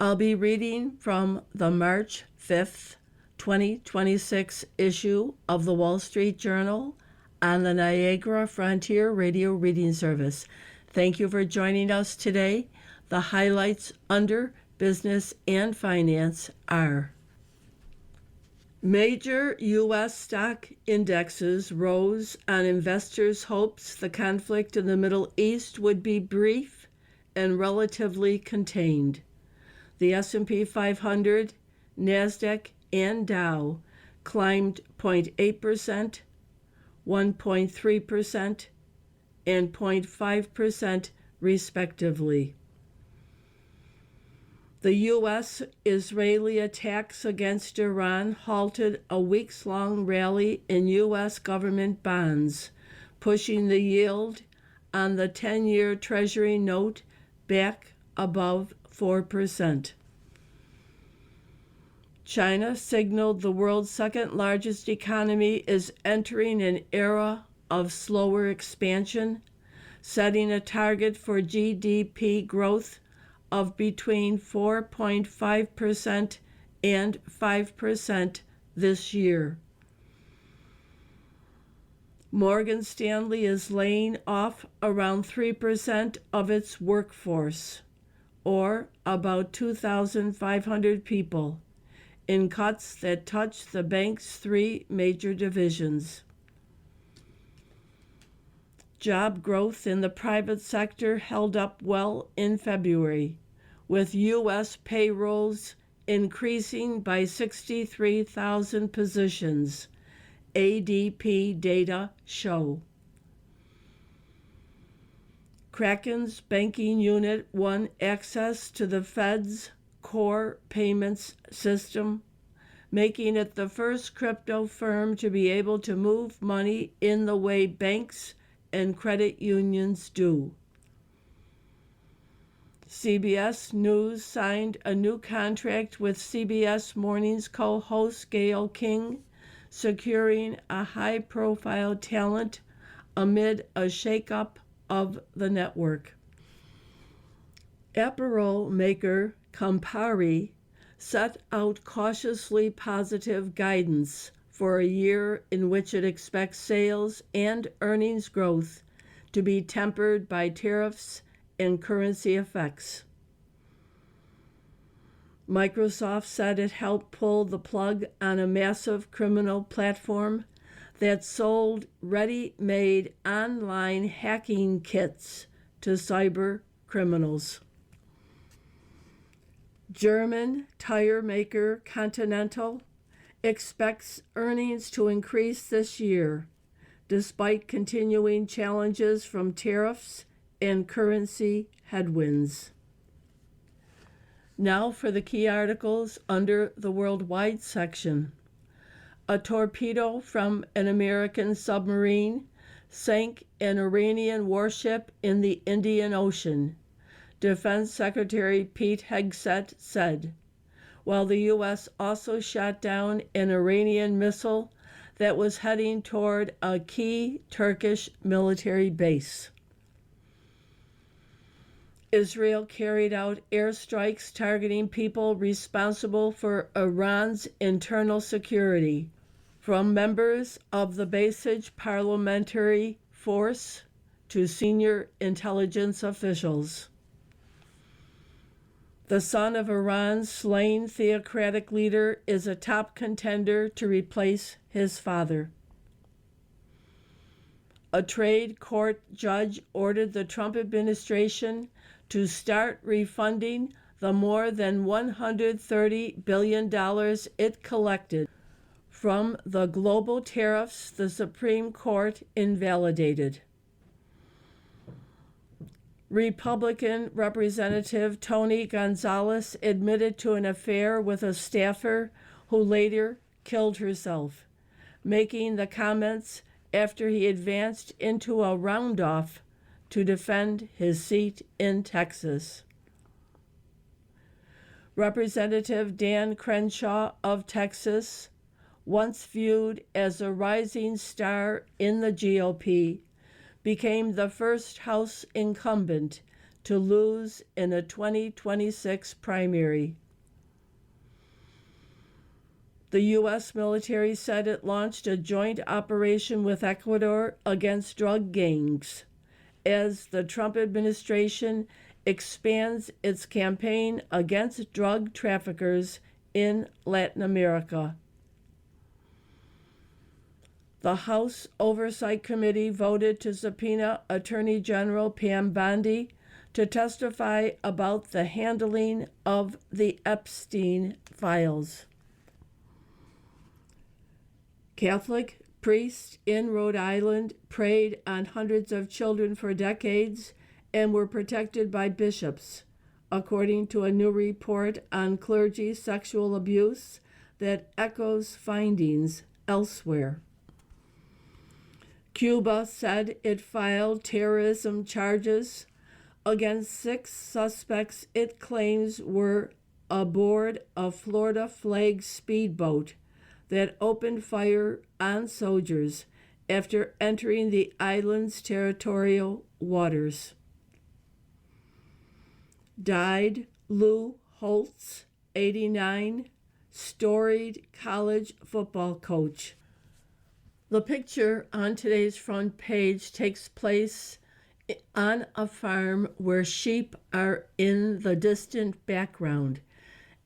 I'll be reading from the March 5th, 2026 issue of the Wall Street Journal on the Niagara Frontier Radio Reading Service. Thank you for joining us today. The highlights under business and finance are: major U.S. stock indexes rose on investors' hopes the conflict in the Middle East would be brief and relatively contained. The S&P 500, NASDAQ, and Dow climbed 0.8%, 1.3%, and 0.5% respectively. The U.S.-Israeli attacks against Iran halted a weeks-long rally in U.S. government bonds, pushing the yield on the 10-year Treasury note back above 4%. China signaled the world's second-largest economy is entering an era of slower expansion, setting a target for GDP growth of between 4.5% and 5% this year. Morgan Stanley is laying off around 3% of its workforce, or about 2,500 people, in cuts that touch the bank's three major divisions. Job growth in the private sector held up well in February, with U.S. payrolls increasing by 63,000 positions, ADP data show. Kraken's banking unit won access to the Fed's core payments system, making it the first crypto firm to be able to move money in the way banks and credit unions do. CBS News signed a new contract with CBS Morning's co-host Gayle King, securing a high-profile talent amid a shakeup of the network. Apparel maker Campari set out cautiously positive guidance for a year in which it expects sales and earnings growth to be tempered by tariffs and currency effects. Microsoft said it helped pull the plug on a massive criminal platform that sold ready-made online hacking kits to cyber criminals. German tire maker Continental expects earnings to increase this year, despite continuing challenges from tariffs and currency headwinds. Now for the key articles under the worldwide section. A torpedo from an American submarine sank an Iranian warship in the Indian Ocean, Defense Secretary Pete Hegseth said, while the U.S. also shot down an Iranian missile that was heading toward a key Turkish military base. Israel carried out airstrikes targeting people responsible for Iran's internal security, from members of the Basij parliamentary force to senior intelligence officials. The son of Iran's slain theocratic leader is a top contender to replace his father. A trade court judge ordered the Trump administration to start refunding the more than $130 billion it collected from the global tariffs the Supreme Court invalidated. Republican Representative Tony Gonzalez admitted to an affair with a staffer who later killed herself, making the comments after he advanced into a roundoff to defend his seat in Texas. Representative Dan Crenshaw of Texas, once viewed as a rising star in the GOP, became the first House incumbent to lose in a 2026 primary. The U.S. military said it launched a joint operation with Ecuador against drug gangs as the Trump administration expands its campaign against drug traffickers in Latin America. The House Oversight Committee voted to subpoena Attorney General Pam Bondi to testify about the handling of the Epstein files. Catholic priests in Rhode Island preyed on hundreds of children for decades and were protected by bishops, according to a new report on clergy sexual abuse that echoes findings elsewhere. Cuba said it filed terrorism charges against 6 suspects it claims were aboard a Florida flag speedboat that opened fire on soldiers after entering the island's territorial waters. Died Lou Holtz, 89, storied college football coach. The picture on today's front page takes place on a farm where sheep are in the distant background,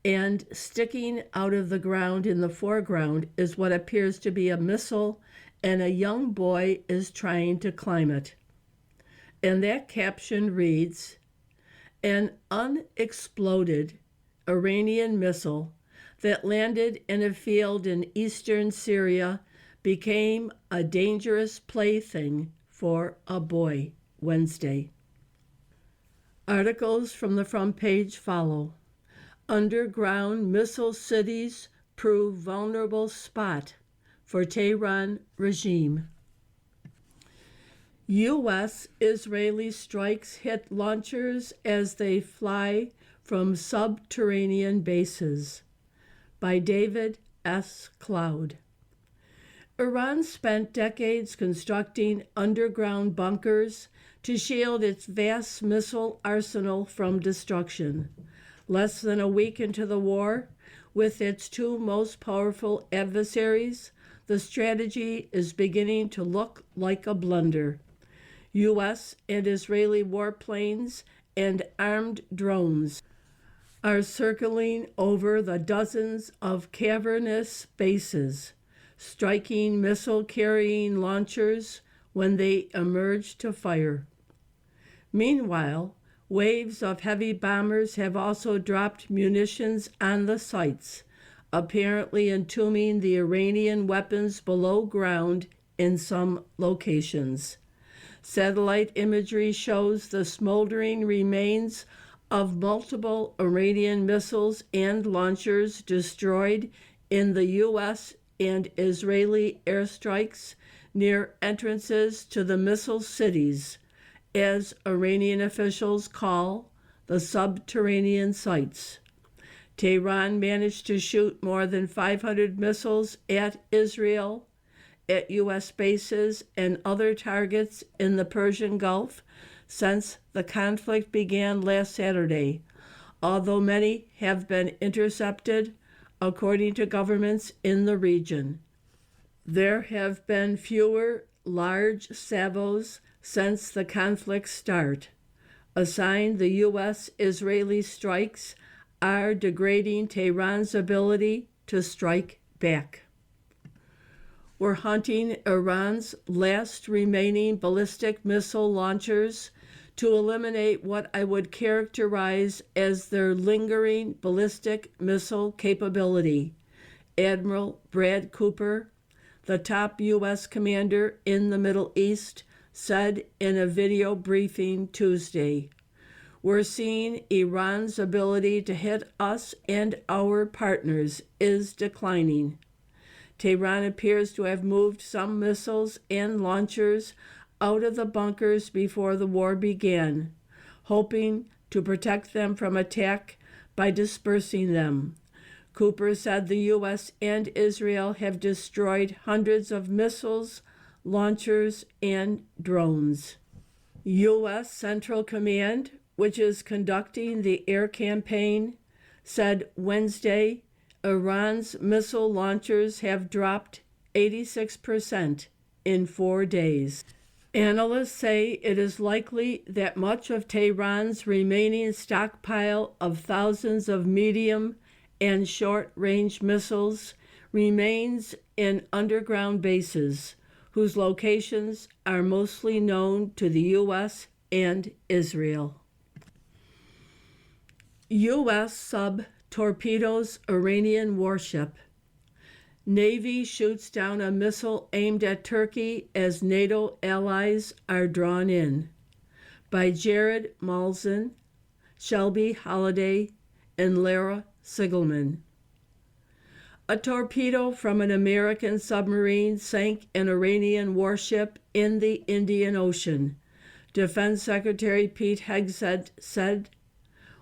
and sticking out of the ground in the foreground is what appears to be a missile, and a young boy is trying to climb it. And that caption reads, "An unexploded Iranian missile that landed in a field in eastern Syria became a dangerous plaything for a boy Wednesday." Articles from the front page follow. Underground missile cities prove vulnerable spot for Tehran regime. U.S.-Israeli strikes hit launchers as they fly from subterranean bases. By David S. Cloud. Iran spent decades constructing underground bunkers to shield its vast missile arsenal from destruction. Less than a week into the war, with its 2 most powerful adversaries, the strategy is beginning to look like a blunder. U.S. and Israeli warplanes and armed drones are circling over the dozens of cavernous bases, striking missile-carrying launchers when they emerge to fire. Meanwhile, waves of heavy bombers have also dropped munitions on the sites, apparently entombing the Iranian weapons below ground in some locations. Satellite imagery shows the smoldering remains of multiple Iranian missiles and launchers destroyed in the U.S. and Israeli airstrikes near entrances to the missile cities, as Iranian officials call the subterranean sites. Tehran managed to shoot more than 500 missiles at Israel, at U.S. bases, and other targets in the Persian Gulf since the conflict began last Saturday, although many have been intercepted, according to governments in the region. There have been fewer large salvos since the conflict's start, a sign the U.S.-Israeli strikes are degrading Tehran's ability to strike back. We're hunting Iran's last remaining ballistic missile launchers to eliminate what I would characterize as their lingering ballistic missile capability, Admiral Brad Cooper, the top U.S. commander in the Middle East, said in a video briefing Tuesday. We're seeing Iran's ability to hit us and our partners is declining. Tehran appears to have moved some missiles and launchers out of the bunkers before the war began, hoping to protect them from attack by dispersing them. Cooper said the U.S. and Israel have destroyed hundreds of missiles, launchers, and drones. U.S. Central Command which is conducting the air campaign, said Wednesday Iran's missile launchers have dropped 86% in 4 days. Analysts say it is likely that much of Tehran's remaining stockpile of thousands of medium and short-range missiles remains in underground bases, whose locations are mostly known to the U.S. and Israel. U.S. sub torpedoes Iranian warship. Navy shoots down a missile aimed at Turkey as NATO allies are drawn in. By Jared Malzahn, Shelby Holliday, and Lara Sigelman. A torpedo from an American submarine sank an Iranian warship in the Indian Ocean, Defense Secretary Pete Hegseth said,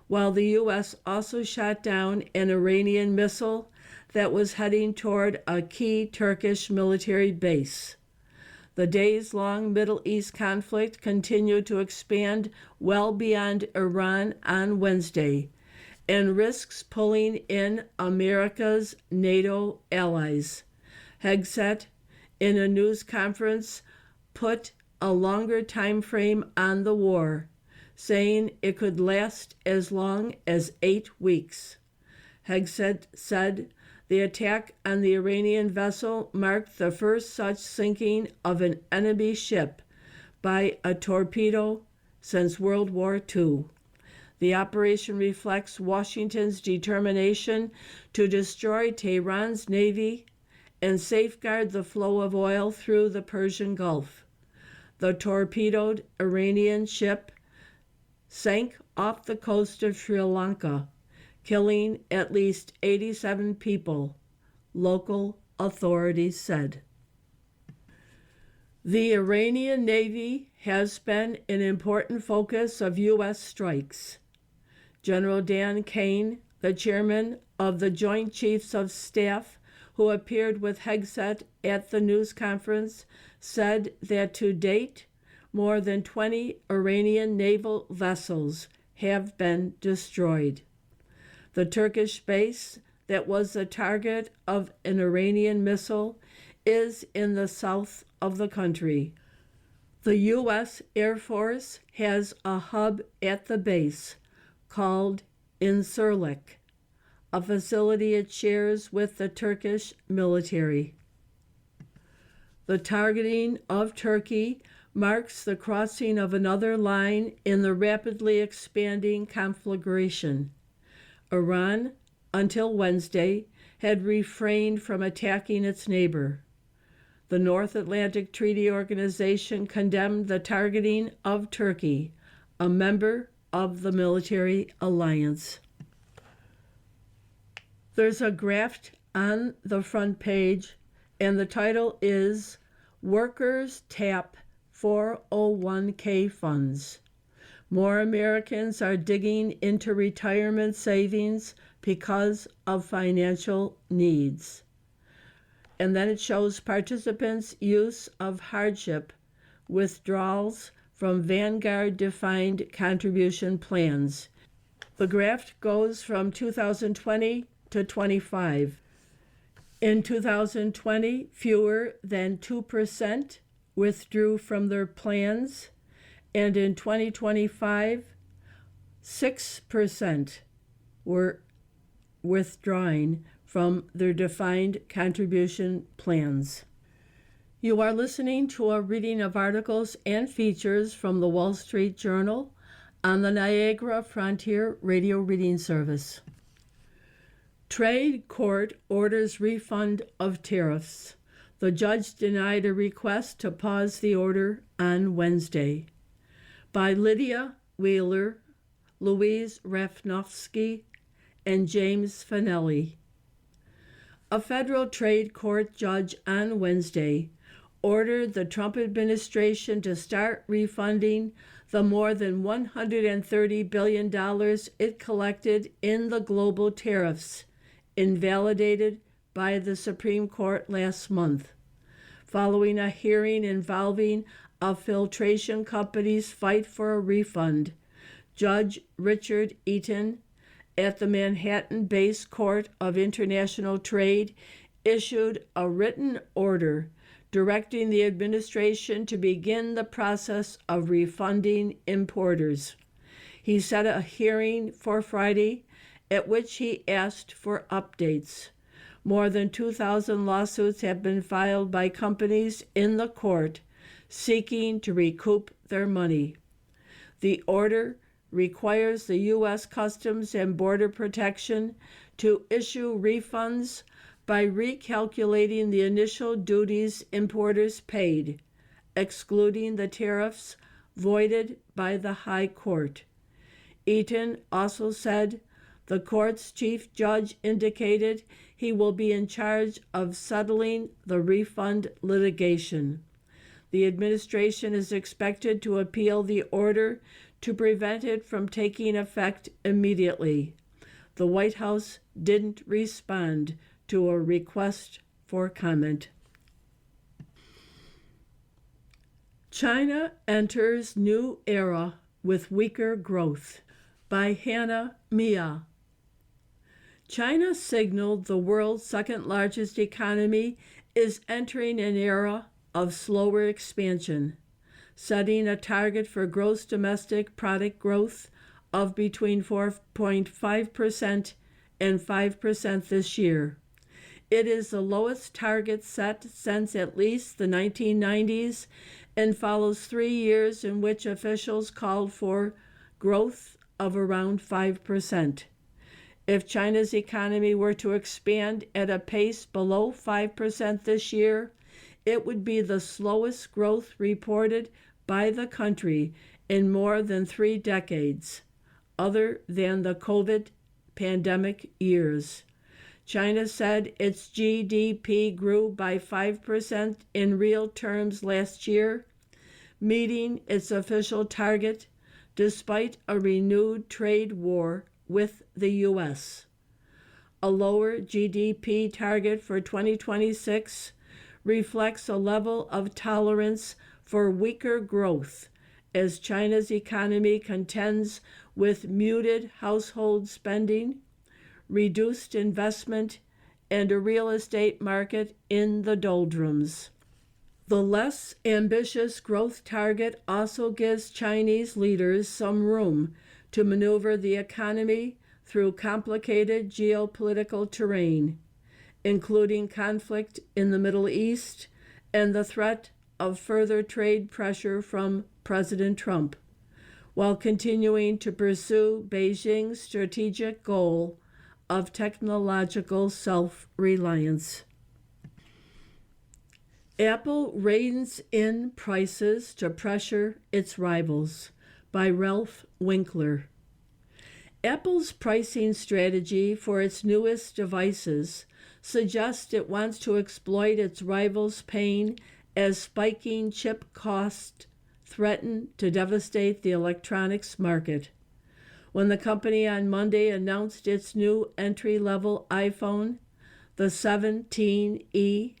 while the U.S. also shot down an Iranian missile that was heading toward a key Turkish military base. The days-long Middle East conflict continued to expand well beyond Iran on Wednesday and risks pulling in America's NATO allies. Hegseth, in a news conference, put a longer time frame on the war, saying it could last as long as 8 weeks. Hegseth said the attack on the Iranian vessel marked the first such sinking of an enemy ship by a torpedo since World War II. The operation reflects Washington's determination to destroy Tehran's navy and safeguard the flow of oil through the Persian Gulf. The torpedoed Iranian ship sank off the coast of Sri Lanka, killing at least 87 people, local authorities said. The Iranian Navy has been an important focus of U.S. strikes. General Dan Kane, the chairman of the Joint Chiefs of Staff, who appeared with Hegseth at the news conference, said that to date, more than 20 Iranian naval vessels have been destroyed. The Turkish base that was the target of an Iranian missile is in the south of the country. The U.S. Air Force has a hub at the base called Incirlik, a facility it shares with the Turkish military. The targeting of Turkey marks the crossing of another line in the rapidly expanding conflagration. Iran, until Wednesday, had refrained from attacking its neighbor. The North Atlantic Treaty Organization condemned the targeting of Turkey, a member of the military alliance. There's a graph on the front page, and the title is Workers Tap 401k Funds. More Americans are digging into retirement savings because of financial needs. And then it shows participants' use of hardship withdrawals from Vanguard defined contribution plans. The graph goes from 2020 to 25. In 2020, fewer than 2% withdrew from their plans, and in 2025, 6% were withdrawing from their defined contribution plans. You are listening to a reading of articles and features from the Wall Street Journal on the Niagara Frontier Radio Reading Service. Trade court orders refund of tariffs. The judge denied a request to pause the order on Wednesday. By Lydia Wheeler, Louise Rafnowski, and James Fanelli. A federal trade court judge on Wednesday ordered the Trump administration to start refunding the more than $130 billion it collected in the global tariffs, invalidated by the Supreme Court last month, following a hearing involving a filtration company's fight for a refund. Judge Richard Eaton at the Manhattan-based Court of International Trade issued a written order directing the administration to begin the process of refunding importers. He set a hearing for Friday at which he asked for updates. More than 2,000 lawsuits have been filed by companies in the court seeking to recoup their money. The order requires the U.S. Customs and Border Protection to issue refunds by recalculating the initial duties importers paid, excluding the tariffs voided by the High Court. Eaton also said the court's chief judge indicated he will be in charge of settling the refund litigation. The administration is expected to appeal the order to prevent it from taking effect immediately. The White House didn't respond to a request for comment. China enters new era with weaker growth by Hannah Mia. China signaled the world's second largest economy is entering an era of slower expansion, setting a target for gross domestic product growth of between 4.5% and 5% this year. It is the lowest target set since at least the 1990s and follows 3 years in which officials called for growth of around 5%. If China's economy were to expand at a pace below 5% this year, it would be the slowest growth reported by the country in more than 3 decades, other than the COVID pandemic years. China said its GDP grew by 5% in real terms last year, meeting its official target despite a renewed trade war with the U.S. A lower GDP target for 2026 reflects a level of tolerance for weaker growth as China's economy contends with muted household spending, reduced investment, and a real estate market in the doldrums. The less ambitious growth target also gives Chinese leaders some room to maneuver the economy through complicated geopolitical terrain, including conflict in the Middle East and the threat of further trade pressure from President Trump, while continuing to pursue Beijing's strategic goal of technological self-reliance. Apple reins in prices to pressure its rivals by Ralph Winkler. Apple's pricing strategy for its newest devices suggests it wants to exploit its rivals' pain as spiking chip costs threaten to devastate the electronics market. When the company on Monday announced its new entry-level iPhone, the 17e,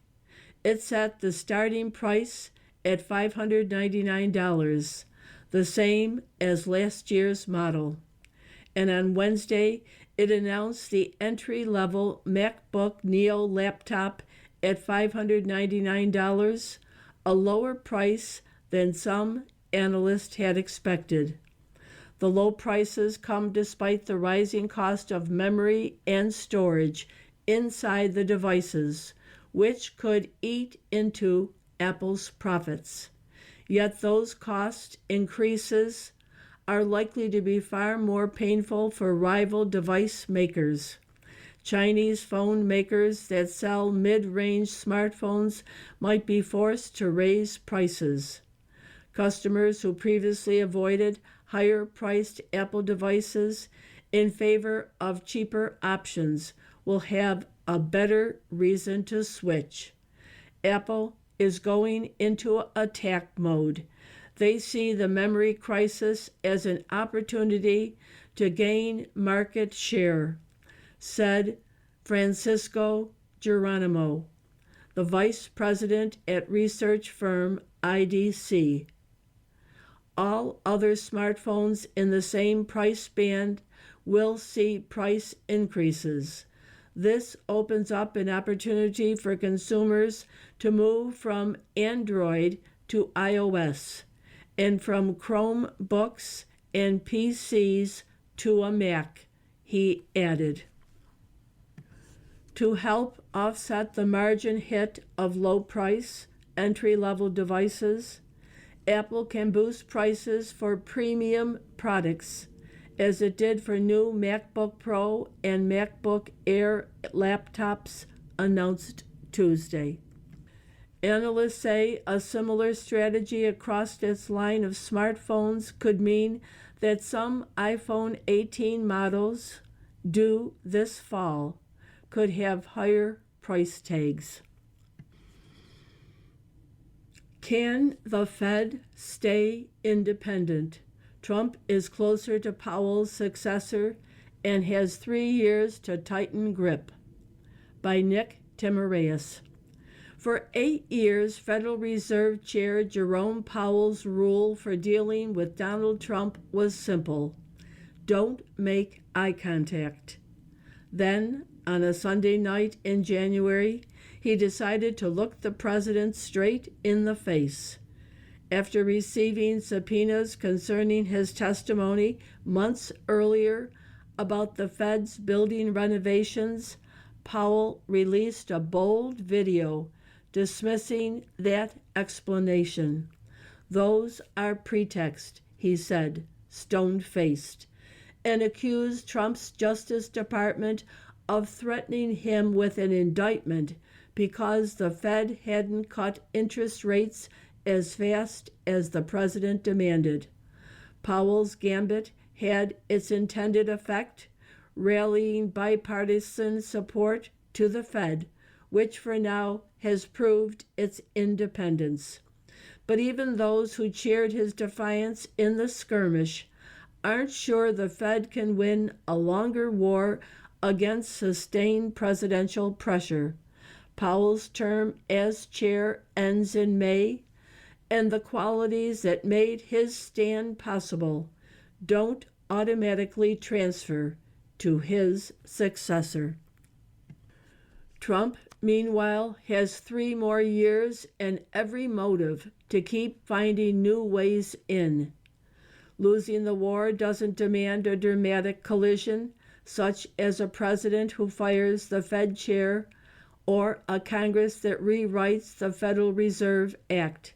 it set the starting price at $599, the same as last year's model. And on Wednesday, it announced the entry-level MacBook Neo laptop at $599, a lower price than some analysts had expected. The low prices come despite the rising cost of memory and storage inside the devices, which could eat into Apple's profits. Yet those cost increases are likely to be far more painful for rival device makers. Chinese phone makers that sell mid-range smartphones might be forced to raise prices. Customers who previously avoided higher-priced Apple devices in favor of cheaper options will have a better reason to switch. Apple is going into attack mode. They see the memory crisis as an opportunity to gain market share, said Francisco Geronimo, the vice president at research firm IDC. All other smartphones in the same price band will see price increases. This opens up an opportunity for consumers to move from Android to iOS and from Chromebooks and PCs to a Mac, he added. To help offset the margin hit of low-price, entry-level devices, Apple can boost prices for premium products, as it did for new MacBook Pro and MacBook Air laptops announced Tuesday. Analysts say a similar strategy across its line of smartphones could mean that some iPhone 18 models, due this fall, could have higher price tags. Can the Fed stay independent? Trump is closer to Powell's successor and has 3 years to tighten grip. By Nick Timiraeus. For 8 years, Federal Reserve Chair Jerome Powell's rule for dealing with Donald Trump was simple: don't make eye contact. Then, on a Sunday night in January, he decided to look the president straight in the face. After receiving subpoenas concerning his testimony months earlier about the Fed's building renovations, Powell released a bold video dismissing that explanation. Those are pretext, he said, stone-faced, and accused Trump's Justice Department of threatening him with an indictment because the Fed hadn't cut interest rates as fast as the president demanded. Powell's gambit had its intended effect, rallying bipartisan support to the Fed, which for now has proved its independence. But even those who cheered his defiance in the skirmish aren't sure the Fed can win a longer war against sustained presidential pressure. Powell's term as chair ends in May, and the qualities that made his stand possible don't automatically transfer to his successor. Trump, meanwhile, has 3 more years and every motive to keep finding new ways in. Losing the war doesn't demand a dramatic collision, such as a president who fires the Fed chair or a Congress that rewrites the Federal Reserve Act.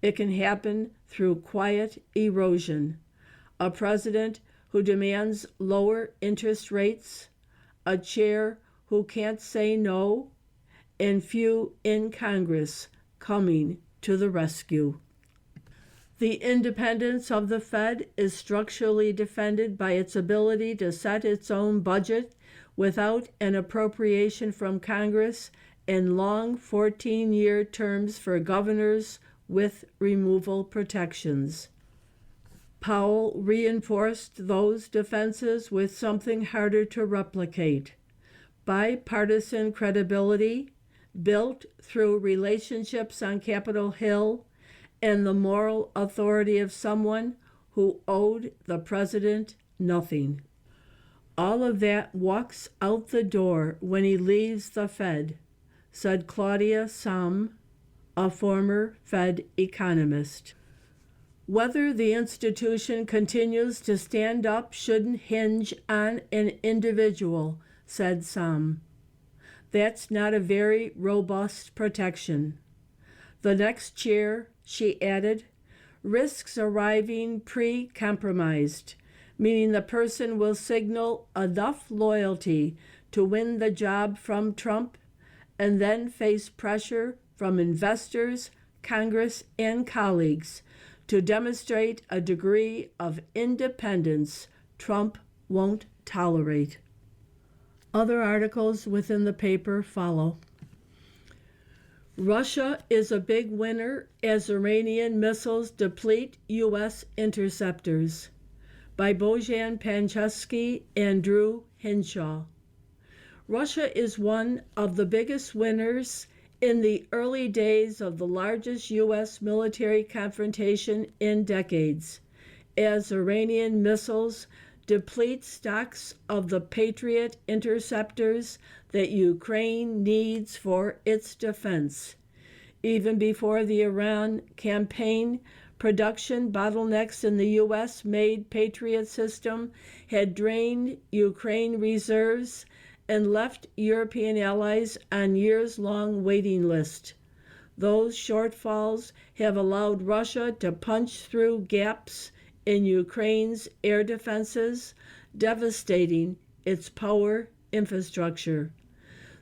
It can happen through quiet erosion. A president who demands lower interest rates, a chair who can't say no, and few in Congress coming to the rescue. The independence of the Fed is structurally defended by its ability to set its own budget without an appropriation from Congress and long 14-year terms for governors with removal protections. Powell reinforced those defenses with something harder to replicate: bipartisan credibility built through relationships on Capitol Hill and the moral authority of someone who owed the president nothing. All of that walks out the door when he leaves the Fed, said Claudia Sahm, a former Fed economist. Whether the institution continues to stand up shouldn't hinge on an individual, said Sahm. That's not a very robust protection. The next chair, she added, risks arriving pre-compromised, meaning the person will signal enough loyalty to win the job from Trump and then face pressure from investors, Congress, and colleagues to demonstrate a degree of independence Trump won't tolerate. Other articles within the paper follow. Russia is a big winner as Iranian missiles deplete U.S. interceptors, by Bojan Panchevsky and Drew Hinshaw. Russia is one of the biggest winners In the early days of the largest U.S. military confrontation in decades, as Iranian missiles deplete stocks of the Patriot interceptors that Ukraine needs for its defense. Even before the Iran campaign, production bottlenecks in the U.S.-made Patriot system had drained Ukraine reserves and left European allies on years-long waiting list. Those shortfalls have allowed Russia to punch through gaps in Ukraine's air defenses, devastating its power infrastructure.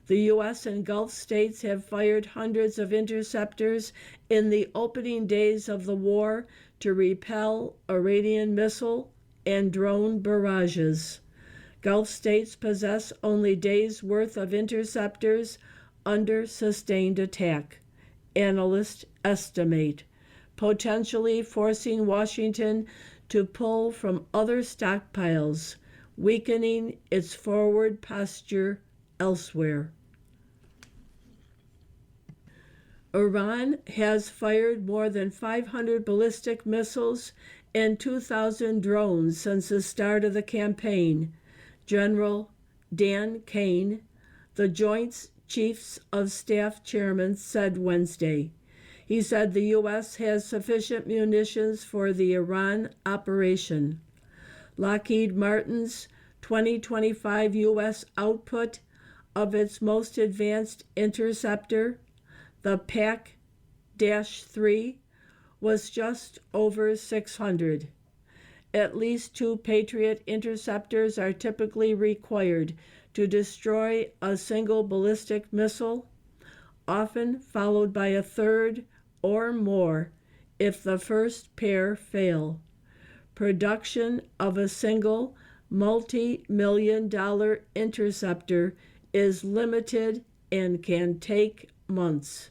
The U.S. and Gulf states have fired hundreds of interceptors in the opening days of the war to repel Iranian missile and drone barrages. Gulf states possess only days' worth of interceptors under sustained attack, analysts estimate, potentially forcing Washington to pull from other stockpiles, weakening its forward posture elsewhere. Iran has fired more than 500 ballistic missiles and 2,000 drones since the start of the campaign, General Dan Kane, the Joint Chiefs of Staff Chairman, said Wednesday. He said the U.S. has sufficient munitions for the Iran operation. Lockheed Martin's 2025 U.S. output of its most advanced interceptor, the PAC-3, was just over 600. At least 2 Patriot interceptors are typically required to destroy a single ballistic missile, often followed by a third or more if the first pair fail. Production of a single multi-million-dollar interceptor is limited and can take months.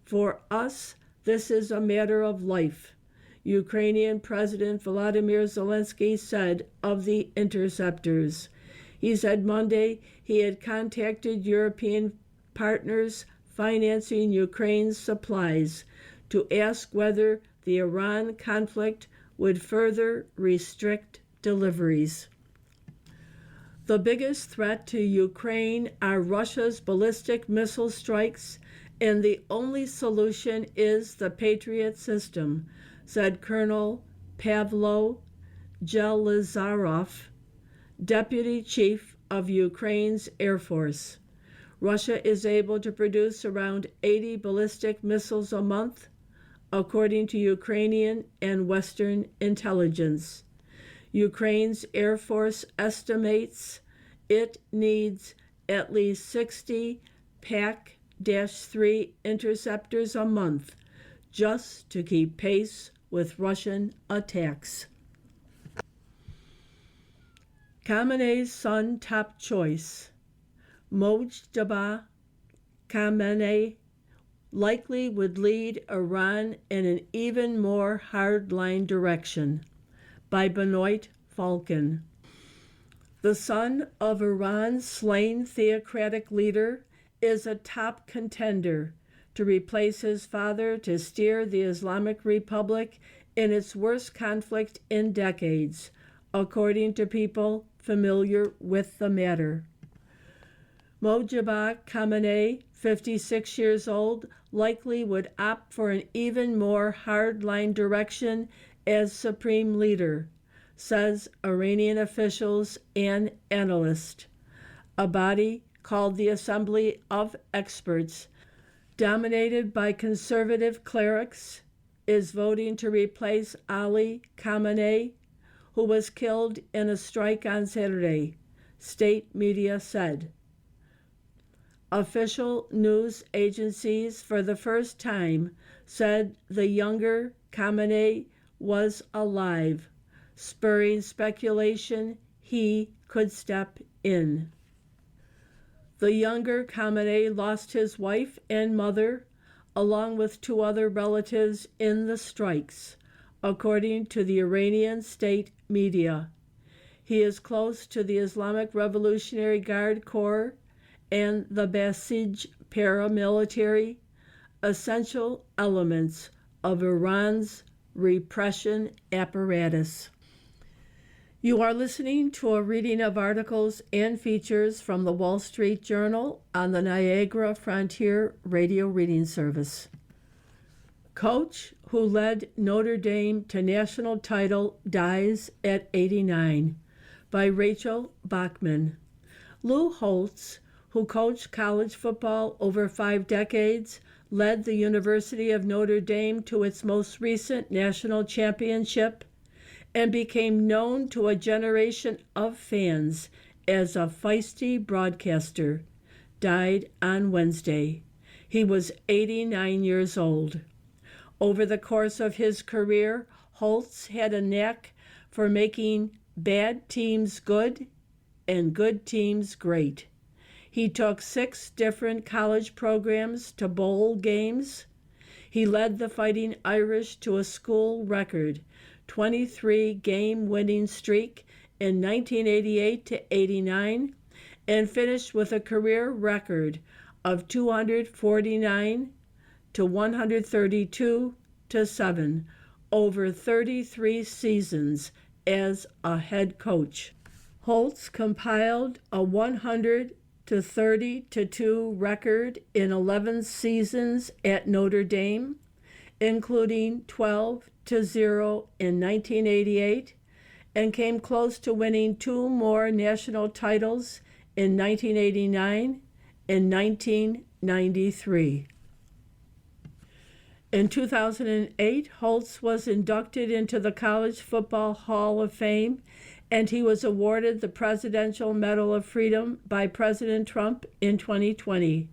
For us, this is a matter of life, Ukrainian President Volodymyr Zelensky said of the interceptors. He said Monday he had contacted European partners financing Ukraine's supplies to ask whether the Iran conflict would further restrict deliveries. The biggest threat to Ukraine are Russia's ballistic missile strikes, and the only solution is the Patriot system, said Colonel Pavlo Jelizarov, Deputy Chief of Ukraine's Air Force. Russia is able to produce around 80 ballistic missiles a month, according to Ukrainian and Western intelligence. Ukraine's Air Force estimates it needs at least 60 PAC-3 interceptors a month just to keep pace with Russian attacks. Khamenei's son top choice. Mojtaba Khamenei likely would lead Iran in an even more hardline direction, by Benoit Falcon. The son of Iran's slain theocratic leader is a top contender to replace his father to steer the Islamic Republic in its worst conflict in decades, according to people familiar with the matter. Mojtaba Khamenei, 56 years old, likely would opt for an even more hardline direction as supreme leader, says Iranian officials and analysts. A body called the Assembly of Experts, dominated by conservative clerics, is voting to replace Ali Khamenei, who was killed in a strike on Saturday, state media said. Official news agencies for the first time said the younger Khamenei was alive, spurring speculation he could step in. The younger Khamenei lost his wife and mother, along with 2 other relatives in the strikes, according to the Iranian state media. He is close to the Islamic Revolutionary Guard Corps and the Basij paramilitary, essential elements of Iran's repression apparatus. You are listening to a reading of articles and features from the Wall Street Journal on the Niagara Frontier Radio Reading Service. Coach who led Notre Dame to national title dies at 89 by Rachel Bachman. Lou Holtz, who coached college football over 5 decades, led the University of Notre Dame to its most recent national championship, and became known to a generation of fans as a feisty broadcaster, died on Wednesday. He was 89 years old. Over the course of his career, Holtz had a knack for making bad teams good and good teams great. He took 6 different college programs to bowl games. He led the Fighting Irish to a school record 23 game-winning streak in 1988 to 89, and finished with a career record of 249 to 132 to 7 over 33 seasons as a head coach. Holtz compiled a 100 to 30 to 2 record in 11 seasons at Notre Dame, including 12 to 0 in 1988, and came close to winning 2 more national titles in 1989 and 1993. In 2008, Holtz was inducted into the College Football Hall of Fame, and he was awarded the Presidential Medal of Freedom by President Trump in 2020.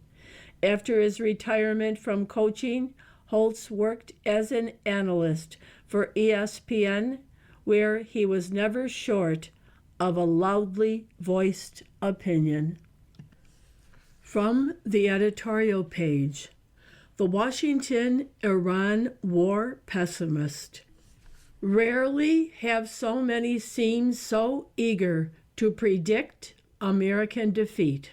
After his retirement from coaching, Holtz worked as an analyst for ESPN, where he was never short of a loudly voiced opinion. From the editorial page, the Washington-Iran war pessimist. Rarely have so many seemed so eager to predict American defeat.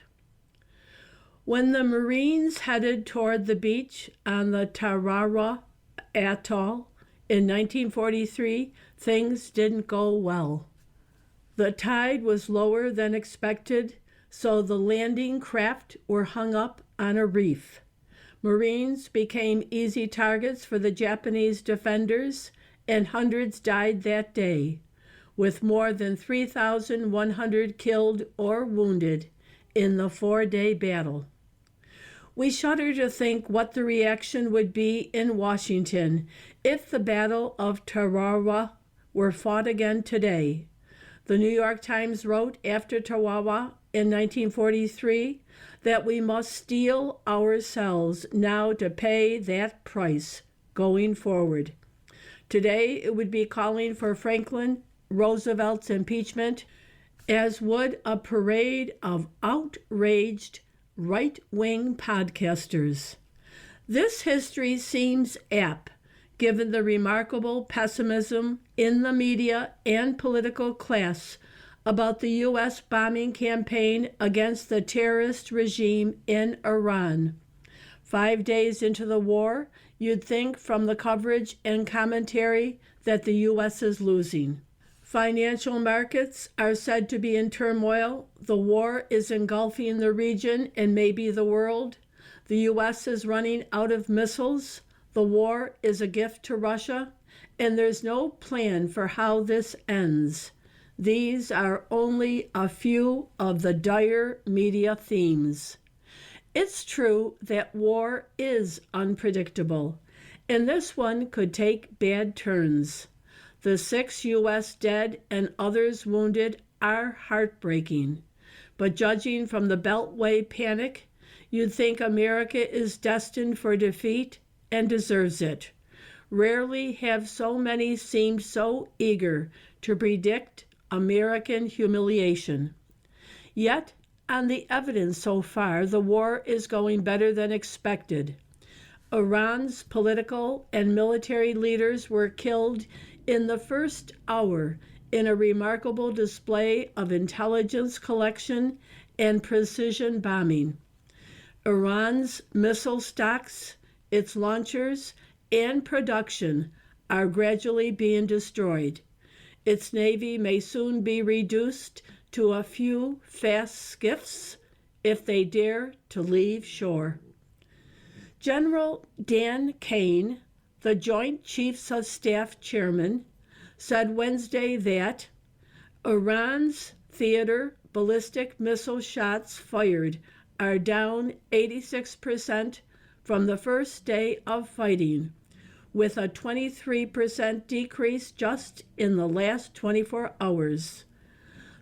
When the Marines headed toward the beach on the Tarawa Atoll in 1943, things didn't go well. The tide was lower than expected, so the landing craft were hung up on a reef. Marines became easy targets for the Japanese defenders, and hundreds died that day, with more than 3,100 killed or wounded in the 4-day battle. We shudder to think what the reaction would be in Washington if the Battle of Tarawa were fought again today. The New York Times wrote after Tarawa in 1943 that we must steel ourselves now to pay that price going forward. Today it would be calling for Franklin Roosevelt's impeachment, as would a parade of outraged right-wing podcasters. This history seems apt, given the remarkable pessimism in the media and political class about the U.S. bombing campaign against the terrorist regime in Iran. 5 days into the war, you'd think from the coverage and commentary that the U.S. is losing. Financial markets are said to be in turmoil. The war is engulfing the region and maybe the world. The U.S. is running out of missiles. The war is a gift to Russia, and there's no plan for how this ends. These are only a few of the dire media themes. It's true that war is unpredictable, and this one could take bad turns. The 6 U.S. dead and others wounded are heartbreaking, but judging from the Beltway panic, you'd think America is destined for defeat and deserves it. Rarely have so many seemed so eager to predict American humiliation. Yet, on the evidence so far, the war is going better than expected. Iran's political and military leaders were killed in the first hour in a remarkable display of intelligence collection and precision bombing. Iran's missile stocks, its launchers, and production are gradually being destroyed. Its navy may soon be reduced to a few fast skiffs if they dare to leave shore. General Dan Kane, the Joint Chiefs of Staff chairman, said Wednesday that Iran's theater ballistic missile shots fired are down 86% from the first day of fighting, with a 23% decrease just in the last 24 hours.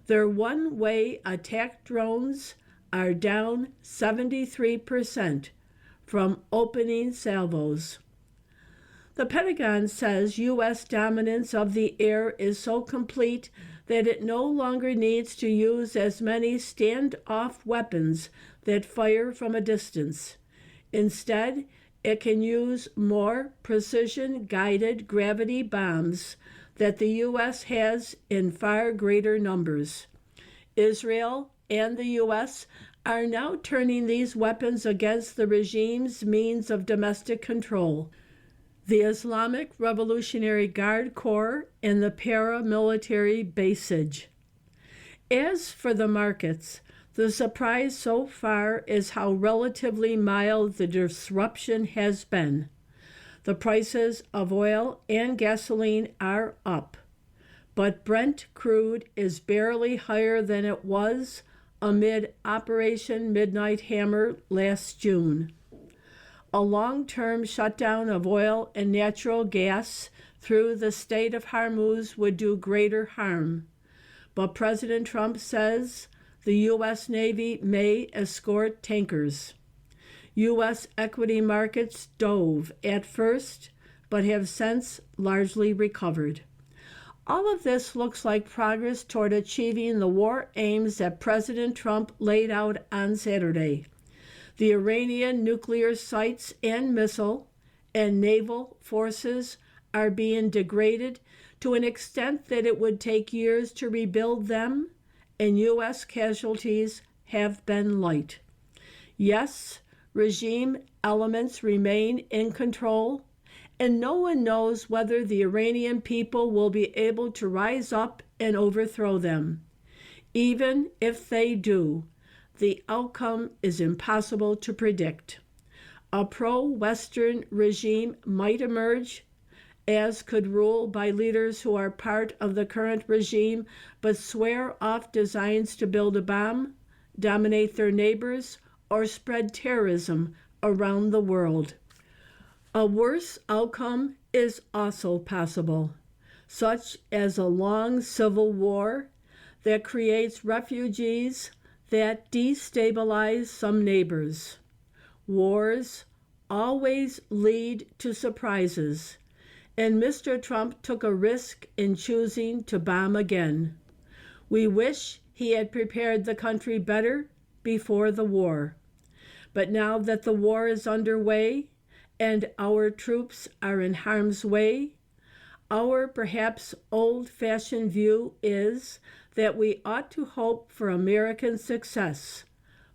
Their one-way attack drones are down 73% from opening salvos. The Pentagon says U.S. dominance of the air is so complete that it no longer needs to use as many standoff weapons that fire from a distance. Instead, it can use more precision-guided gravity bombs that the U.S. has in far greater numbers. Israel and the U.S. are now turning these weapons against the regime's means of domestic control. The Islamic Revolutionary Guard Corps and the paramilitary Basij. As for the markets, the surprise so far is how relatively mild the disruption has been. The prices of oil and gasoline are up, but Brent crude is barely higher than it was amid Operation Midnight Hammer last June. A long-term shutdown of oil and natural gas through the Strait of Hormuz would do greater harm. But President Trump says the U.S. Navy may escort tankers. U.S. equity markets dove at first, but have since largely recovered. All of this looks like progress toward achieving the war aims that President Trump laid out on Saturday. The Iranian nuclear sites and missile and naval forces are being degraded to an extent that it would take years to rebuild them, and U.S. casualties have been light. Yes, regime elements remain in control, and no one knows whether the Iranian people will be able to rise up and overthrow them. Even if they do, the outcome is impossible to predict. A pro-Western regime might emerge, as could rule by leaders who are part of the current regime but swear off designs to build a bomb, dominate their neighbors, or spread terrorism around the world. A worse outcome is also possible, such as a long civil war that creates refugees that destabilize some neighbors. Wars always lead to surprises, and Mr. Trump took a risk in choosing to bomb again. We wish he had prepared the country better before the war. But now that the war is underway and our troops are in harm's way, our perhaps old-fashioned view is that we ought to hope for American success,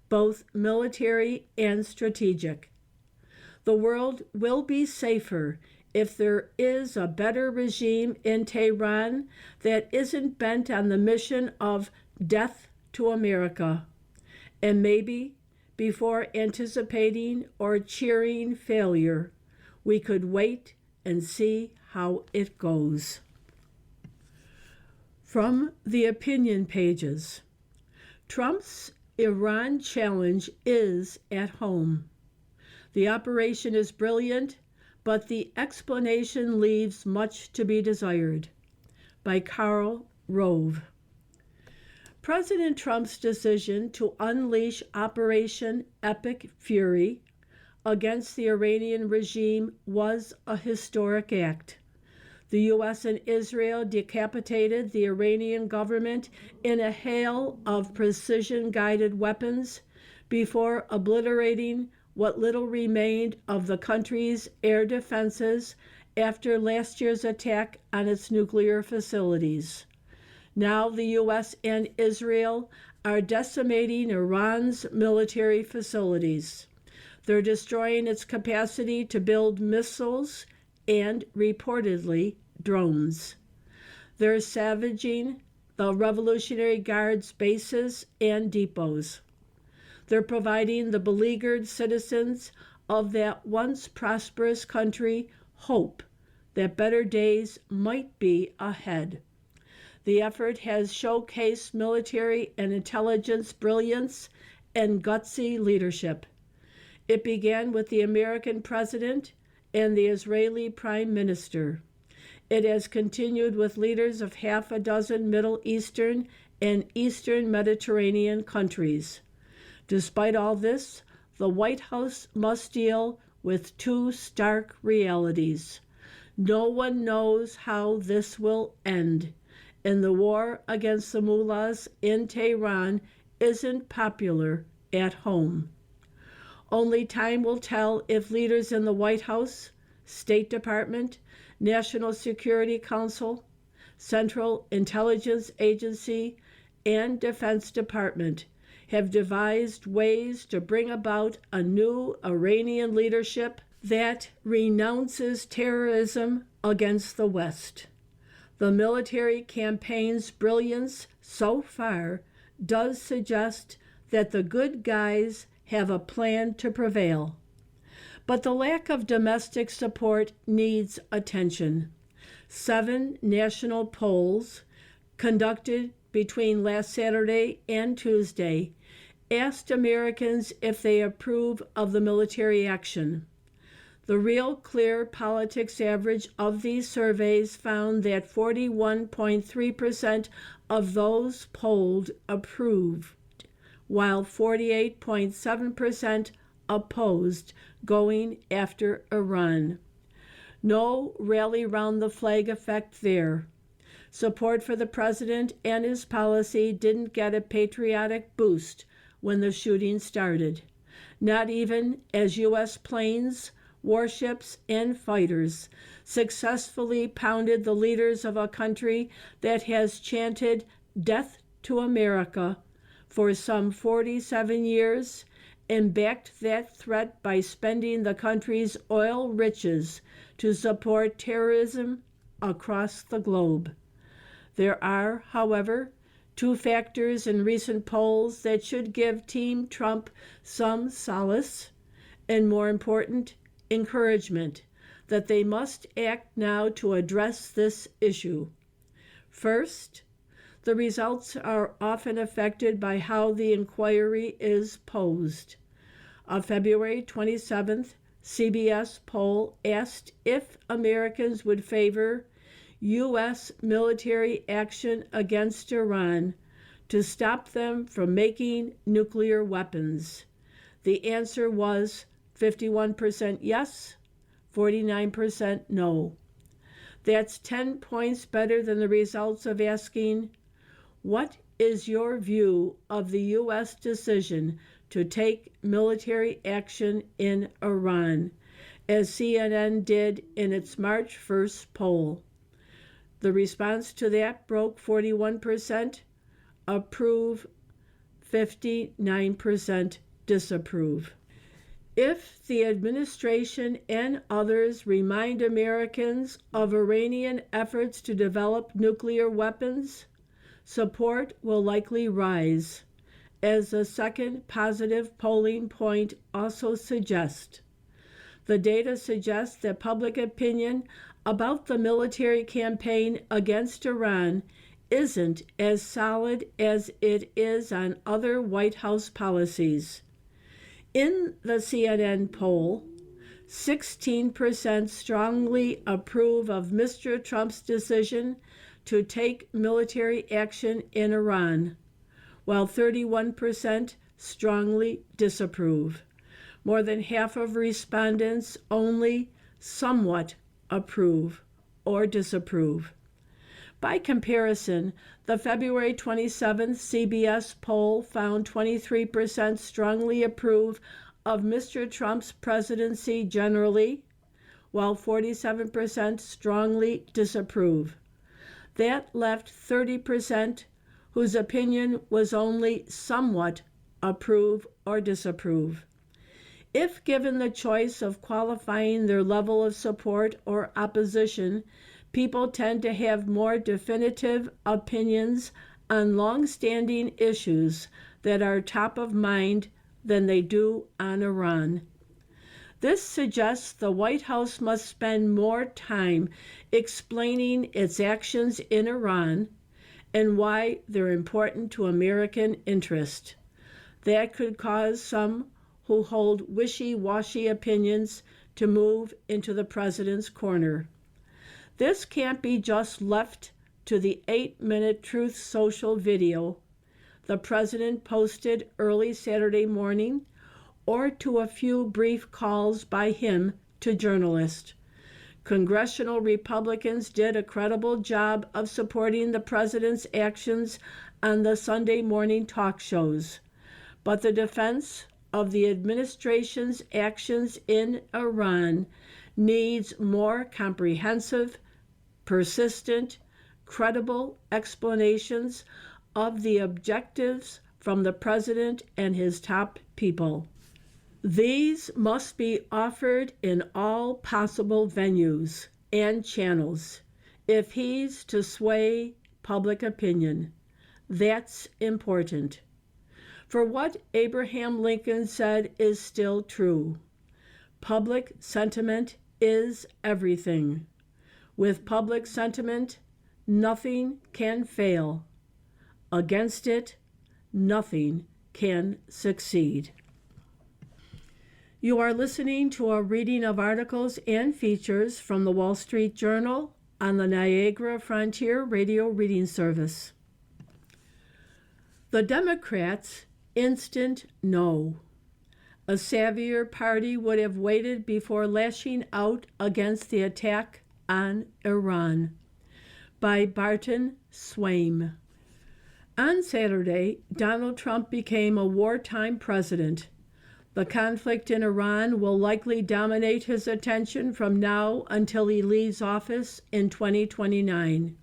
both military and strategic. The world will be safer if there is a better regime in Tehran that isn't bent on the mission of death to America. And maybe, before anticipating or cheering failure, we could wait and see how it goes. From the opinion pages, Trump's Iran challenge is at home. The operation is brilliant, but the explanation leaves much to be desired. By Karl Rove. President Trump's decision to unleash Operation Epic Fury against the Iranian regime was a historic act. The U.S. and Israel decapitated the Iranian government in a hail of precision-guided weapons before obliterating what little remained of the country's air defenses after last year's attack on its nuclear facilities. Now the U.S. and Israel are decimating Iran's military facilities. They're destroying its capacity to build missiles and, reportedly, drones. They're savaging the Revolutionary Guard's bases and depots. They're providing the beleaguered citizens of that once prosperous country hope that better days might be ahead. The effort has showcased military and intelligence brilliance and gutsy leadership. It began with the American president and the Israeli prime minister. It has continued with leaders of half a dozen Middle Eastern and Eastern Mediterranean countries. Despite all this, the White House must deal with two stark realities. No one knows how this will end, and the war against the mullahs in Tehran isn't popular at home. Only time will tell if leaders in the White House, State Department, National Security Council, Central Intelligence Agency, and Defense Department have devised ways to bring about a new Iranian leadership that renounces terrorism against the West. The military campaign's brilliance so far does suggest that the good guys have a plan to prevail. But the lack of domestic support needs attention. 7 national polls conducted between last Saturday and Tuesday asked Americans if they approve of the military action. The Real Clear Politics average of these surveys found that 41.3% of those polled approved, while 48.7% opposed going after Iran. No rally round the flag effect there. Support for the president and his policy didn't get a patriotic boost when the shooting started, not even as U.S. planes, warships, and fighters successfully pounded the leaders of a country that has chanted "Death to America" for some 47 years and backed that threat by spending the country's oil riches to support terrorism across the globe. There are, however, 2 factors in recent polls that should give Team Trump some solace and, more important, encouragement that they must act now to address this issue. First, the results are often affected by how the inquiry is posed. A February 27th CBS poll asked if Americans would favor U.S. military action against Iran to stop them from making nuclear weapons. The answer was 51% yes, 49% no. That's 10 points better than the results of asking, what is your view of the U.S. decision to take military action in Iran, as CNN did in its March 1st poll? The response to that broke 41% approve, 59% disapprove. If the administration and others remind Americans of Iranian efforts to develop nuclear weapons, support will likely rise, as the second positive polling point also suggests. The data suggests that public opinion about the military campaign against Iran isn't as solid as it is on other White House policies. In the CNN poll, 16% strongly approve of Mr. Trump's decision to take military action in Iran, while 31% strongly disapprove. More than half of respondents only somewhat approve or disapprove. By comparison, the February 27th CBS poll found 23% strongly approve of Mr. Trump's presidency generally, while 47% strongly disapprove. That left 30% whose opinion was only somewhat approve or disapprove. If given the choice of qualifying their level of support or opposition, people tend to have more definitive opinions on long-standing issues that are top of mind than they do on Iran. This suggests the White House must spend more time explaining its actions in Iran and why they're important to American interest. That could cause some who hold wishy-washy opinions to move into the president's corner. This can't be just left to the 8-minute Truth Social video the president posted early Saturday morning, or to a few brief calls by him to journalists. Congressional Republicans did a credible job of supporting the president's actions on the Sunday morning talk shows, but the defense of the administration's actions in Iran needs more comprehensive, persistent, credible explanations of the objectives from the president and his top people. These must be offered in all possible venues and channels if he's to sway public opinion. That's important. For what Abraham Lincoln said is still true. Public sentiment is everything. With public sentiment, nothing can fail. Against it, nothing can succeed. You are listening to a reading of articles and features from the Wall Street Journal on the Niagara Frontier Radio Reading Service. The Democrats' instant no. A savvier party would have waited before lashing out against the attack on Iran. By Barton Swaim. On Saturday, Donald Trump became a wartime president. The conflict in Iran will likely dominate his attention from now until he leaves office in 2029.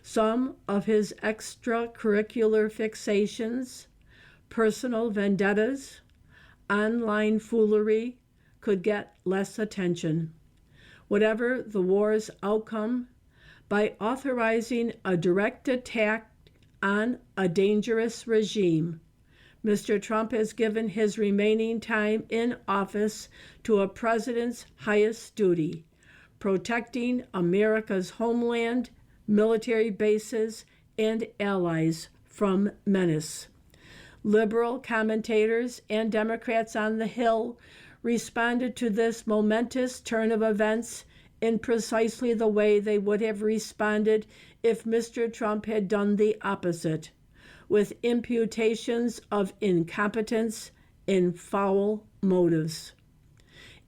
Some of his extracurricular fixations, personal vendettas, online foolery could get less attention. Whatever the war's outcome, by authorizing a direct attack on a dangerous regime, Mr. Trump has given his remaining time in office to a president's highest duty, protecting America's homeland, military bases, and allies from menace. Liberal commentators and Democrats on the Hill responded to this momentous turn of events in precisely the way they would have responded if Mr. Trump had done the opposite, with imputations of incompetence and foul motives.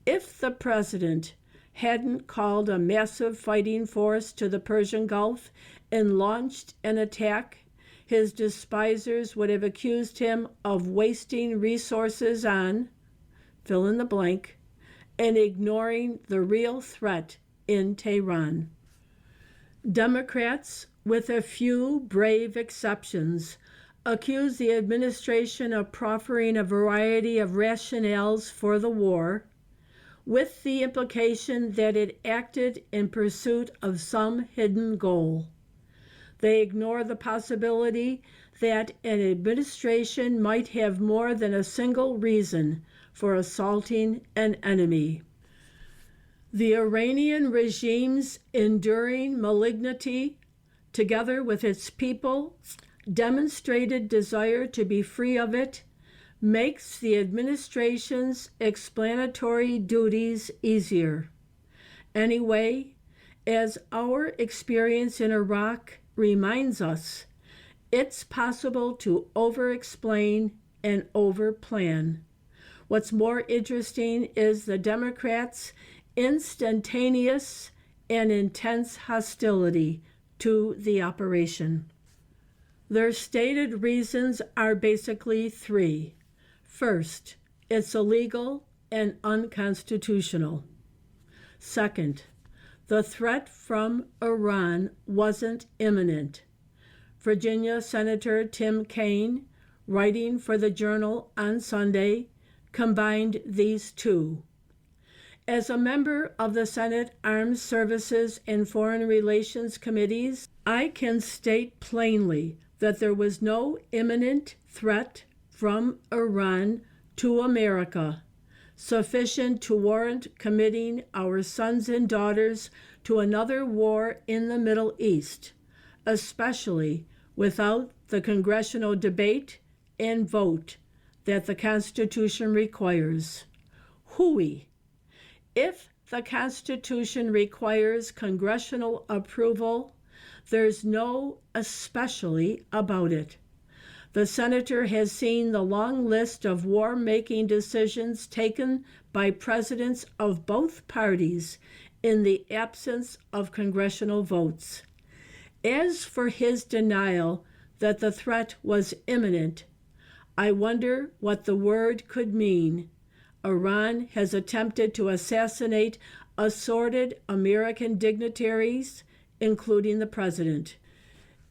If the president hadn't called a massive fighting force to the Persian Gulf and launched an attack, his despisers would have accused him of wasting resources on, fill in the blank, and ignoring the real threat in Tehran. Democrats, with a few brave exceptions, accuse the administration of proffering a variety of rationales for the war, with the implication that it acted in pursuit of some hidden goal. They ignore the possibility that an administration might have more than a single reason for assaulting an enemy. The Iranian regime's enduring malignity, together with its people's demonstrated desire to be free of it, makes the administration's explanatory duties easier. Anyway, as our experience in Iraq reminds us, it's possible to over-explain and over-plan. What's more interesting is the Democrats' instantaneous and intense hostility to the operation. Their stated reasons are basically three. First, it's illegal and unconstitutional. Second, the threat from Iran wasn't imminent. Virginia Senator Tim Kaine, writing for the Journal on Sunday, combined these two. As a member of the Senate Armed Services and Foreign Relations Committees, I can state plainly that there was no imminent threat from Iran to America sufficient to warrant committing our sons and daughters to another war in the Middle East, especially without the congressional debate and vote that the Constitution requires. Hooey! If the Constitution requires congressional approval, there's no especially about it. The senator has seen the long list of war-making decisions taken by presidents of both parties in the absence of congressional votes. As for his denial that the threat was imminent, I wonder what the word could mean. Iran has attempted to assassinate assorted American dignitaries, including the president.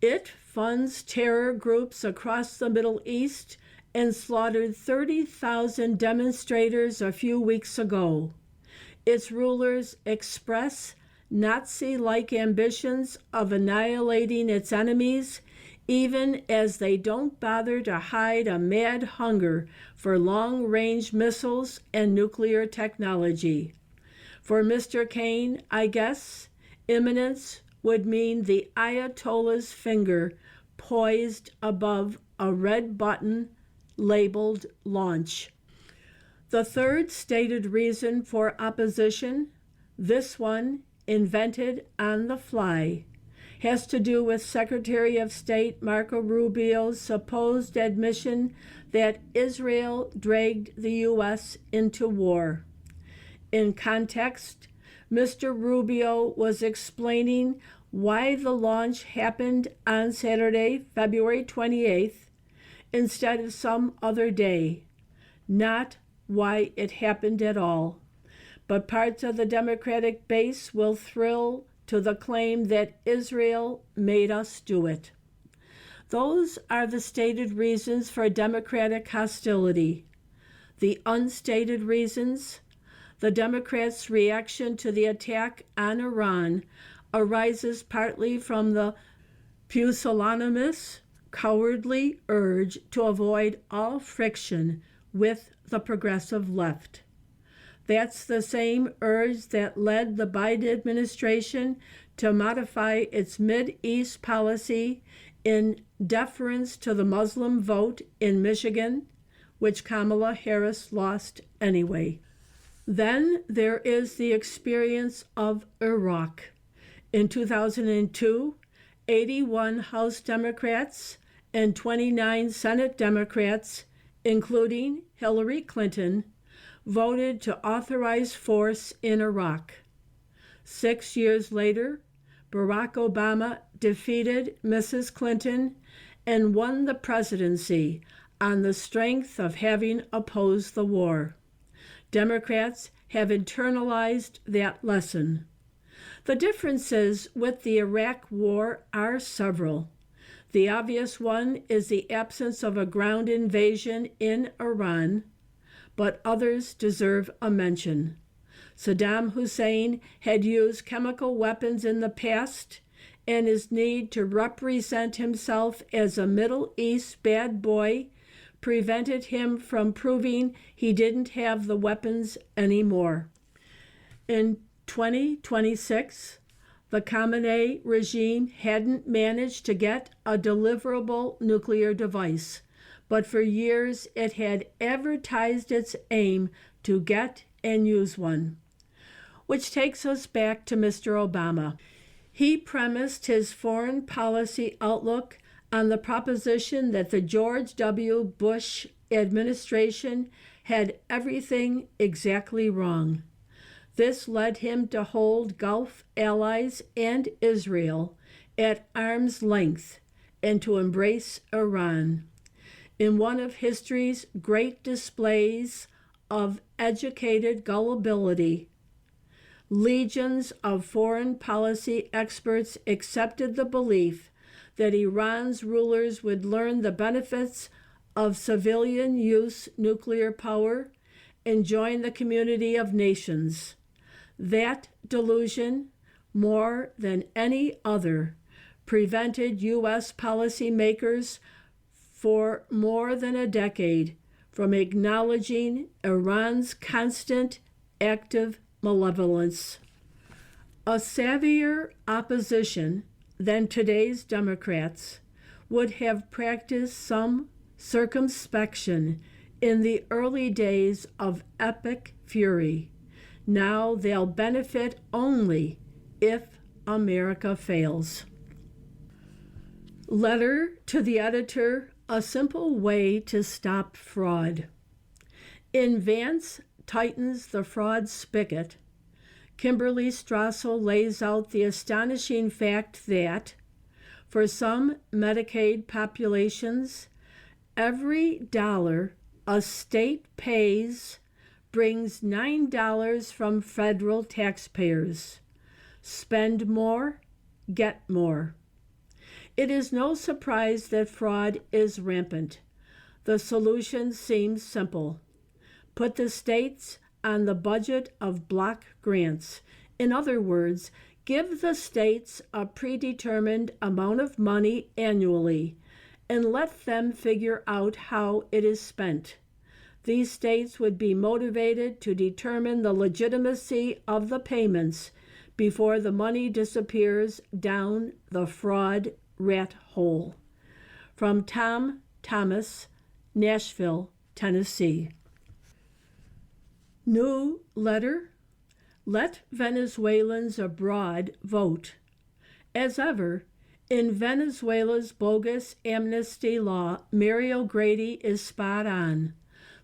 It funds terror groups across the Middle East and slaughtered 30,000 demonstrators a few weeks ago. Its rulers express Nazi-like ambitions of annihilating its enemies, even as they don't bother to hide a mad hunger for long-range missiles and nuclear technology. For Mr. Kaine, I guess, imminence would mean the Ayatollah's finger poised above a red button labeled launch. The third stated reason for opposition, this one invented on the fly, has to do with Secretary of State Marco Rubio's supposed admission that Israel dragged the U.S. into war. In context, Mr. Rubio was explaining why the launch happened on Saturday, February 28th, instead of some other day, not why it happened at all. But parts of the Democratic base will thrill to the claim that Israel made us do it. Those are the stated reasons for Democratic hostility. The unstated reasons, the Democrats' reaction to the attack on Iran arises partly from the pusillanimous, cowardly urge to avoid all friction with the progressive left. That's the same urge that led the Biden administration to modify its Mideast policy in deference to the Muslim vote in Michigan, which Kamala Harris lost anyway. Then there is the experience of Iraq. In 2002, 81 House Democrats and 29 Senate Democrats, including Hillary Clinton, voted to authorize force in Iraq. 6 years later, Barack Obama defeated Mrs. Clinton and won the presidency on the strength of having opposed the war. Democrats have internalized that lesson. The differences with the Iraq War are several. The obvious one is the absence of a ground invasion in Iran, but others deserve a mention. Saddam Hussein had used chemical weapons in the past, and his need to represent himself as a Middle East bad boy prevented him from proving he didn't have the weapons anymore. In 2026, the Khamenei regime hadn't managed to get a deliverable nuclear device, but for years it had advertised its aim to get and use one. Which takes us back to Mr. Obama. He premised his foreign policy outlook on the proposition that the George W. Bush administration had everything exactly wrong. This led him to hold Gulf allies and Israel at arm's length and to embrace Iran. In one of history's great displays of educated gullibility, legions of foreign policy experts accepted the belief that Iran's rulers would learn the benefits of civilian use nuclear power and join the community of nations. That delusion, more than any other, prevented U.S. policymakers for more than a decade from acknowledging Iran's constant active malevolence. A savvier opposition than today's Democrats would have practiced some circumspection in the early days of epic fury. Now they'll benefit only if America fails. Letter to the editor, a simple way to stop fraud. In Vance Tightens the Fraud Spigot, Kimberly Strassel lays out the astonishing fact that, for some Medicaid populations, every dollar a state pays brings $9 from federal taxpayers. Spend more, get more. It is no surprise that fraud is rampant. The solution seems simple. Put the states on the budget of block grants. In other words, give the states a predetermined amount of money annually and let them figure out how it is spent. These states would be motivated to determine the legitimacy of the payments before the money disappears down the fraud rat hole. From Tom Thomas, Nashville, Tennessee. New letter. Let Venezuelans abroad vote. As ever, in Venezuela's bogus amnesty law, Mary O'Grady is spot on.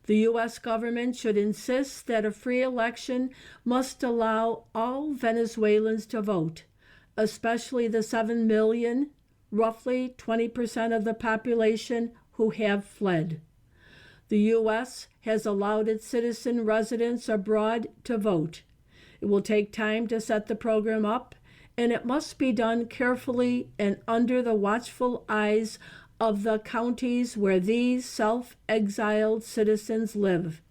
The U.S. government should insist that a free election must allow all Venezuelans to vote, especially the 7 million, roughly 20% of the population who have fled. The U.S. has allowed its citizen residents abroad to vote. It will take time to set the program up, and it must be done carefully and under the watchful eyes of the counties where these self-exiled citizens live.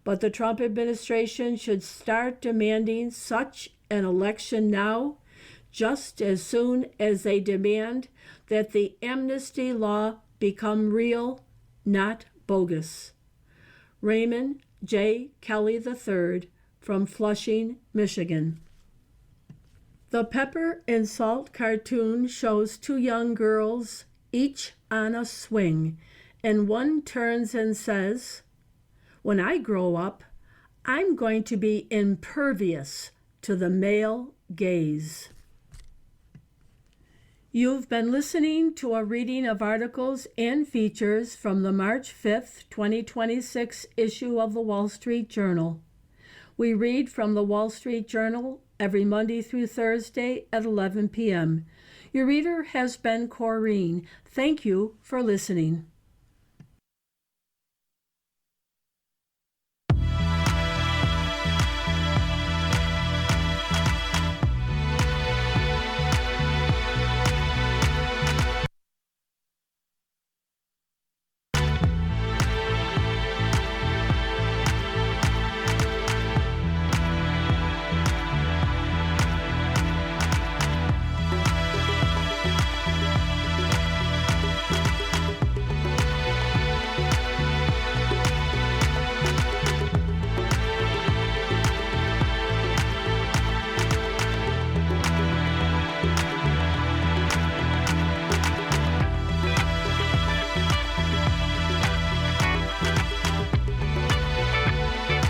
But the Trump administration should start demanding such an election now, just as soon as they demand that the amnesty law become real, not bogus. Raymond J. Kelly III from Flushing, Michigan. The Pepper and Salt cartoon shows two young girls, each on a swing, and one turns and says, "When I grow up, I'm going to be impervious to the male gaze." You've been listening to a reading of articles and features from the March 5th, 2026 issue of the Wall Street Journal. We read from the Wall Street Journal every Monday through Thursday at 11 p.m. Your reader has been Corrine. Thank you for listening.